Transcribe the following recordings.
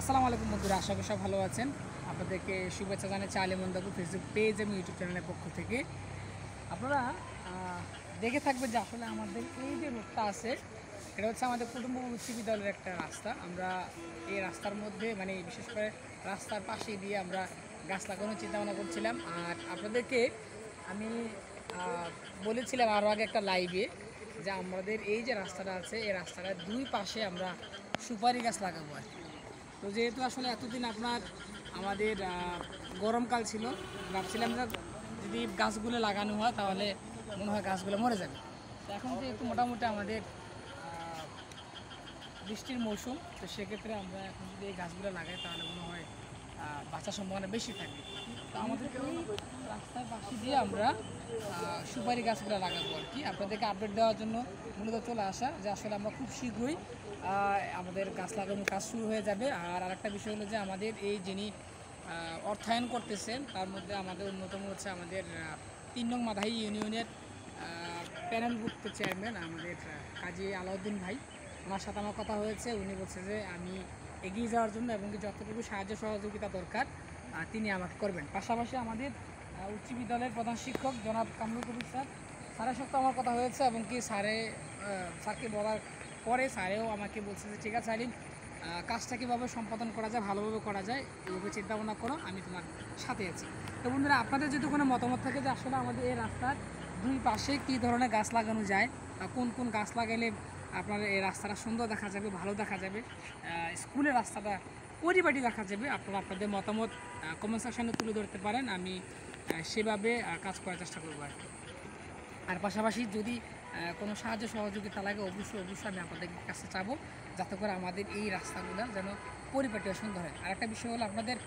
আসসালামু আলাইকুম বন্ধুরা, আশা করি সব ভালো আছেন। আপনাদেরকে শুভেচ্ছা জানাচ্ছি আলিমন দাবু ফেসবুক পেজ এবং ইউটিউব চ্যানেলের পক্ষ থেকে। আপনারা দেখে থাকবেন যে আসলে আমাদের এই যে রোডটা আছে, এটা হচ্ছে আমাদের কুটুম্ব উচ্চ বিদ্যালয়ের একটা রাস্তা। আমরা এই রাস্তার মধ্যে মানে বিশেষ করে রাস্তার পাশে দিয়ে আমরা গাছ লাগানোর চিন্তাভাবনা করছিলাম। আর আপনাদেরকে আমি বলেছিলাম আরও আগে একটা লাইভে যে আমাদের এই যে রাস্তাটা আছে, এই রাস্তাটার দুই পাশে আমরা সুপারি গাছ লাগাবো আর কি। তো যেহেতু আসলে এতদিন আপনার আমাদের গরমকাল ছিল, ভাবছিলাম যে যদি গাছগুলো লাগানো হয় তাহলে মনে হয় গাছগুলো মরে যাবে। তো এখন যেহেতু মোটামুটি আমাদের বৃষ্টির মৌসুম, তো সেক্ষেত্রে আমরা এখন যদি এই গাছগুলো লাগাই তাহলে মনে হয় বাঁচার সম্ভাবনা বেশি থাকবে। তো আমাদের এই রাস্তার পাশে দিয়ে আমরা সুপারি গাছগুলো লাগাবো আর কি। আপনাদেরকে আপডেট দেওয়ার জন্য মূলত চলে আসা যে আসলে আমরা খুব শীঘ্রই আমাদের গাছ লাগানোর কাজ শুরু হয়ে যাবে। আর আরেকটা বিষয় হলো যে আমাদের এই যিনি অর্থায়ন করতেছেন তার মধ্যে আমাদের অন্যতম হচ্ছে আমাদের ৩ নং মাধাই ইউনিয়নের প্যানেলভুক্ত চেয়ারম্যান আমাদের কাজী আলাউদ্দিন ভাই। ওনার সাথে আমার কথা হয়েছে, উনি বলছে যে আমি এগিয়ে যাওয়ার জন্য এবং যতটুকু সাহায্য সহযোগিতা দরকার তিনি আমাকে করবেন। পাশাপাশি আমাদের উচ্চ বিদ্যালয়ের প্রধান শিক্ষক জনাব কামরুল কবির স্যারের সাথে আমার কথা হয়েছে এবং কি স্যারকে বলার পরে স্যারেও আমাকে বলছে যে ঠিক আছে আলিম, কাজটা কীভাবে সম্পাদন করা যায়, ভালোভাবে করা যায় এইভাবে চিন্তাভাবনা করো, আমি তোমার সাথে আছি। তো বন্ধুরা, আপনাদের যদি কোনো মতামত থাকে যে আসলে আমাদের এই রাস্তার দুই পাশে কী ধরনের গাছ লাগানো যায়, কোন কোন গাছ লাগালে আপনার এই রাস্তাটা সুন্দর দেখা যাবে, ভালো দেখা যাবে, স্কুলের রাস্তাটা পরিপাটি দেখা যাবে, আপনারা আপনাদের মতামত কমেন্ট সেকশনে তুলে ধরতে পারেন। আমি সেভাবে কাজ করার চেষ্টা করবো আর কি। আর পাশাপাশি যদি কোনো সাহায্য সহযোগিতা লাগে অবশ্যই আমি আপনাদের কাছে চাবো, যাতে করে আমাদের এই রাস্তাগুলো যেন পরিপাটি সুন্দর হয়। আর একটা বিষয় হলো, আপনাদের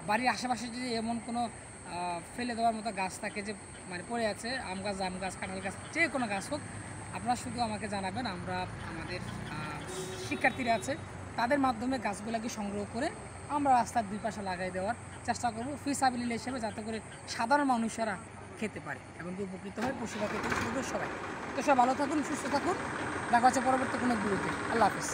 বাড়ির আশেপাশে যদি এমন কোনো ফেলে দেওয়ার মতো গাছ থাকে যে মানে পড়ে আছে, আম গাছ, জাম গাছ, কাঁঠাল গাছ, যে কোনো গাছ হোক, আপনারা শুধু আমাকে জানাবেন। আমরা আমাদের শিক্ষার্থীরা আছে তাদের মাধ্যমে গাছগুলোকে সংগ্রহ করে আমরা রাস্তার দুই পাশে লাগাই দেওয়ার চেষ্টা করবো ফিসাবিলিটি হিসেবে, যাতে করে সাধারণ মানুষেরা খেতে পারে এবং উপকৃত হয়, পশু পাখি থেকে শুরু করে সবাই। তো সবাই ভালো থাকুন, সুস্থ থাকুন, দেখা হচ্ছে পরবর্তী কোনো ভিডিওতে। আল্লাহ হাফিজ।